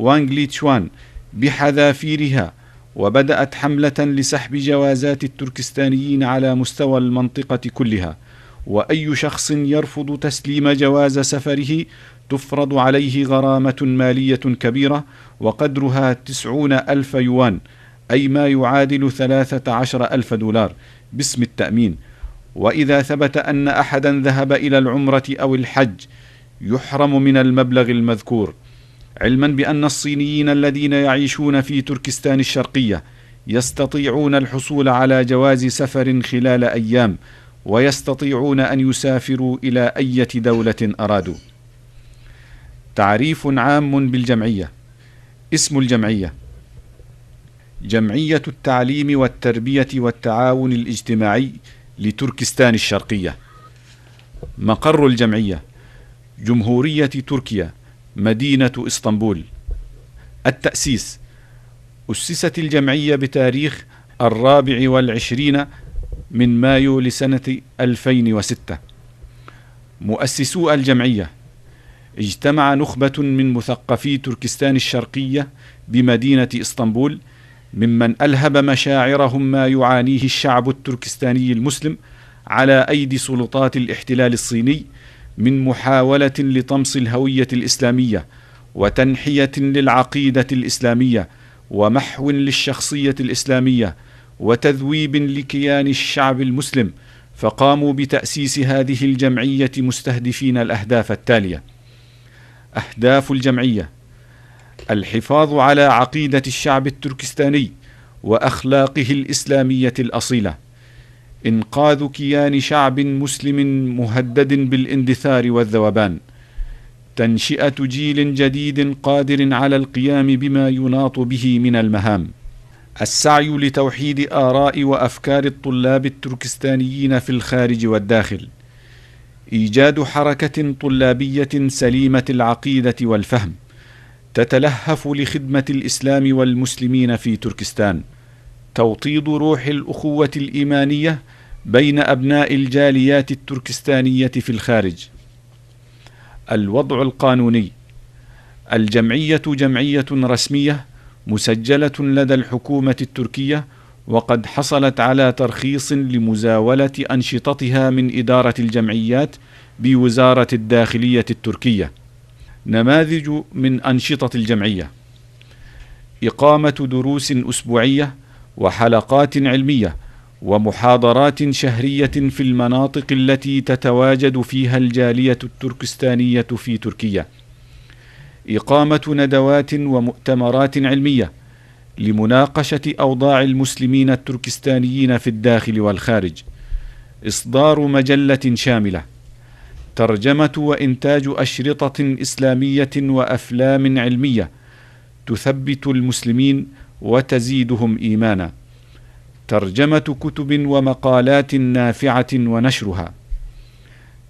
وانغ لي تشوان بحذافيرها، وبدأت حملة لسحب جوازات التركستانيين على مستوى المنطقة كلها، وأي شخص يرفض تسليم جواز سفره تفرض عليه غرامة مالية كبيرة وقدرها 90,000 يوان، أي ما يعادل 13,000 دولار باسم التأمين. وإذا ثبت أن أحدا ذهب إلى العمرة أو الحج يحرم من المبلغ المذكور، علما بأن الصينيين الذين يعيشون في تركستان الشرقية يستطيعون الحصول على جواز سفر خلال أيام، ويستطيعون أن يسافروا إلى أي دولة أرادوا. تعريف عام بالجمعية. اسم الجمعية: جمعية التعليم والتربية والتعاون الاجتماعي لتركستان الشرقية. مقر الجمعية: جمهورية تركيا، مدينة إسطنبول. التأسيس: أسست الجمعية بتاريخ 24 من مايو لسنة 2006. مؤسسو الجمعية: اجتمع نخبة من مثقفي تركستان الشرقية بمدينة إسطنبول، ممن ألهب مشاعرهم ما يعانيه الشعب التركستاني المسلم على أيدي سلطات الاحتلال الصيني من محاولة لطمس الهوية الإسلامية وتنحية للعقيدة الإسلامية ومحو للشخصية الإسلامية وتذويب لكيان الشعب المسلم، فقاموا بتأسيس هذه الجمعية مستهدفين الأهداف التالية: أهداف الجمعية: الحفاظ على عقيدة الشعب التركستاني وأخلاقه الإسلامية الأصيلة، إنقاذ كيان شعب مسلم مهدد بالاندثار والذوبان، تنشئة جيل جديد قادر على القيام بما يناط به من المهام، السعي لتوحيد آراء وأفكار الطلاب التركستانيين في الخارج والداخل، إيجاد حركة طلابية سليمة العقيدة والفهم تتلهف لخدمة الإسلام والمسلمين في تركستان، توطيد روح الأخوة الإيمانية بين أبناء الجاليات التركستانية في الخارج. الوضع القانوني: الجمعية جمعية رسمية مسجلة لدى الحكومة التركية، وقد حصلت على ترخيص لمزاولة أنشطتها من إدارة الجمعيات بوزارة الداخلية التركية. نماذج من أنشطة الجمعية: إقامة دروس أسبوعية وحلقات علمية ومحاضرات شهرية في المناطق التي تتواجد فيها الجالية التركستانية في تركيا، إقامة ندوات ومؤتمرات علمية لمناقشة أوضاع المسلمين التركستانيين في الداخل والخارج، إصدار مجلة شاملة، ترجمة وإنتاج أشرطة إسلامية وأفلام علمية تثبت المسلمين وتزيدهم إيمانا، ترجمة كتب ومقالات نافعة ونشرها،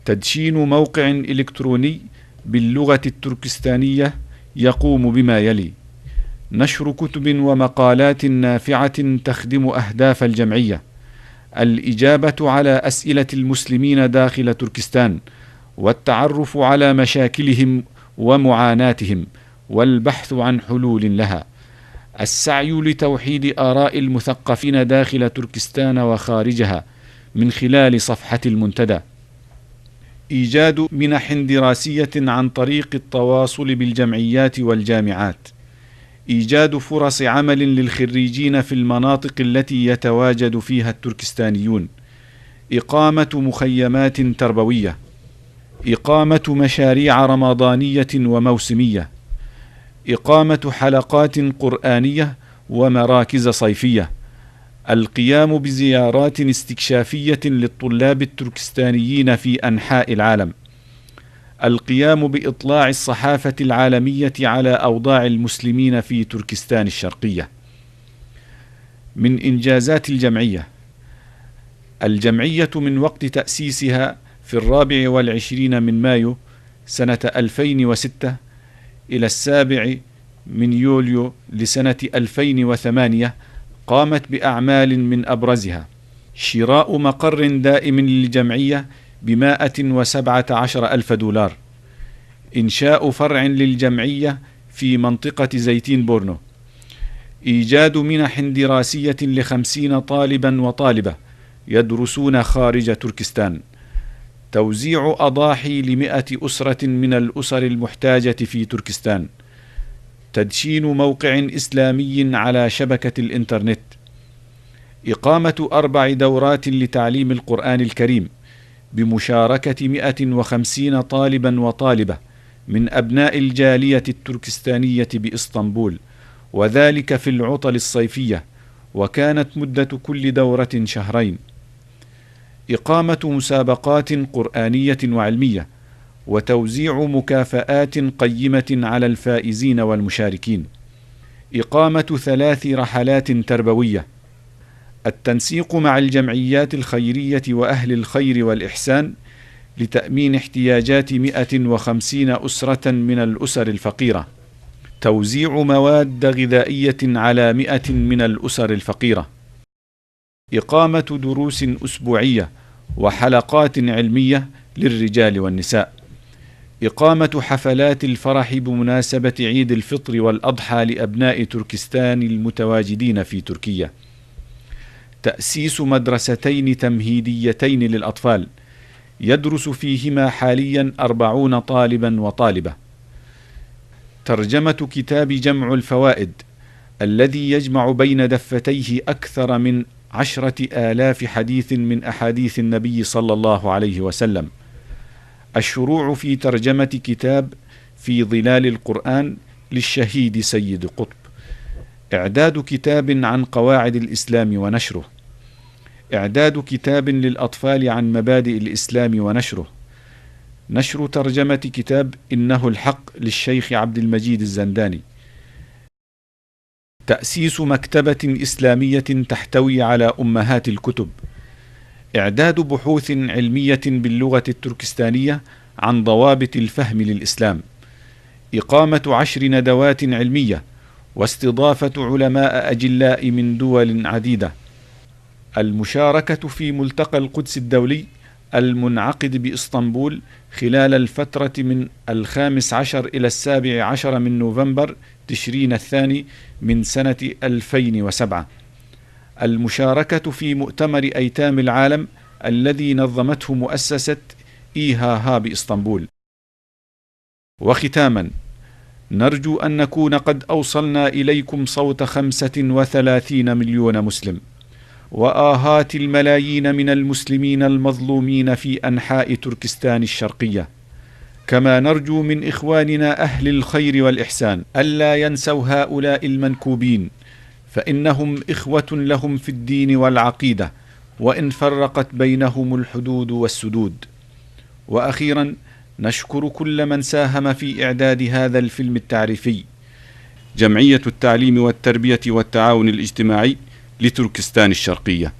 تدشين موقع إلكتروني باللغة التركستانية يقوم بما يلي: نشر كتب ومقالات نافعة تخدم أهداف الجمعية، الإجابة على أسئلة المسلمين داخل تركستان، والتعرف على مشاكلهم ومعاناتهم والبحث عن حلول لها، السعي لتوحيد آراء المثقفين داخل تركستان وخارجها من خلال صفحة المنتدى، إيجاد منح دراسية عن طريق التواصل بالجمعيات والجامعات، إيجاد فرص عمل للخريجين في المناطق التي يتواجد فيها التركستانيون، إقامة مخيمات تربوية، إقامة مشاريع رمضانية وموسمية، إقامة حلقات قرآنية ومراكز صيفية، القيام بزيارات استكشافية للطلاب التركستانيين في أنحاء العالم، القيام بإطلاع الصحافة العالمية على أوضاع المسلمين في تركستان الشرقية. من إنجازات الجمعية: الجمعية من وقت تأسيسها في 24 من مايو سنة 2006 إلى 7 من يوليو لسنة 2008 قامت بأعمال من أبرزها: شراء مقر دائم للجمعية ب117,000 دولار، إنشاء فرع للجمعية في منطقة زيتين بورنو، إيجاد منح دراسية ل50 طالبا وطالبة يدرسون خارج تركستان، توزيع أضاحي ل100 أسرة من الأسر المحتاجة في تركستان، تدشين موقع إسلامي على شبكة الإنترنت، إقامة 4 دورات لتعليم القرآن الكريم بمشاركة 150 طالبا وطالبة من أبناء الجالية التركستانية بإسطنبول، وذلك في العطل الصيفية، وكانت مدة كل دورة 2 شهرين، إقامة مسابقات قرآنية وعلمية، وتوزيع مكافآت قيمة على الفائزين والمشاركين، إقامة 3 رحلات تربوية، التنسيق مع الجمعيات الخيرية وأهل الخير والإحسان لتأمين احتياجات 150 أسرة من الأسر الفقيرة، توزيع مواد غذائية على 100 من الأسر الفقيرة، إقامة دروس أسبوعية وحلقات علمية للرجال والنساء، إقامة حفلات الفرح بمناسبة عيد الفطر والأضحى لأبناء تركستان المتواجدين في تركيا، تأسيس مدرستين تمهيديتين للأطفال يدرس فيهما حاليا 40 طالبا وطالبة، ترجمة كتاب جمع الفوائد الذي يجمع بين دفتيه أكثر من 10,000 حديث من أحاديث النبي صلى الله عليه وسلم، الشروع في ترجمة كتاب في ظلال القرآن للشهيد سيد قطب، إعداد كتاب عن قواعد الإسلام ونشره، إعداد كتاب للأطفال عن مبادئ الإسلام ونشره، نشر ترجمة كتاب إنه الحق للشيخ عبد المجيد الزنداني، تأسيس مكتبة إسلامية تحتوي على أمهات الكتب، إعداد بحوث علمية باللغة التركستانية عن ضوابط الفهم للإسلام، إقامة 10 ندوات علمية واستضافة علماء أجلاء من دول عديدة، المشاركة في ملتقى القدس الدولي المنعقد بإسطنبول خلال الفترة من 15 إلى 17 من نوفمبر تشرين الثاني من سنة 2007، المشاركة في مؤتمر أيتام العالم الذي نظمته مؤسسة إيهاها بإسطنبول. وختاما، نرجو أن نكون قد أوصلنا إليكم صوت 35 مليون مسلم وآهات الملايين من المسلمين المظلومين في أنحاء تركستان الشرقية، كما نرجو من إخواننا أهل الخير والإحسان ألا ينسوا هؤلاء المنكوبين، فإنهم إخوة لهم في الدين والعقيدة وإن فرقت بينهم الحدود والسدود. وأخيرا، نشكر كل من ساهم في إعداد هذا الفيلم التعريفي، جمعية التعليم والتربية والتعاون الاجتماعي لتركستان الشرقية.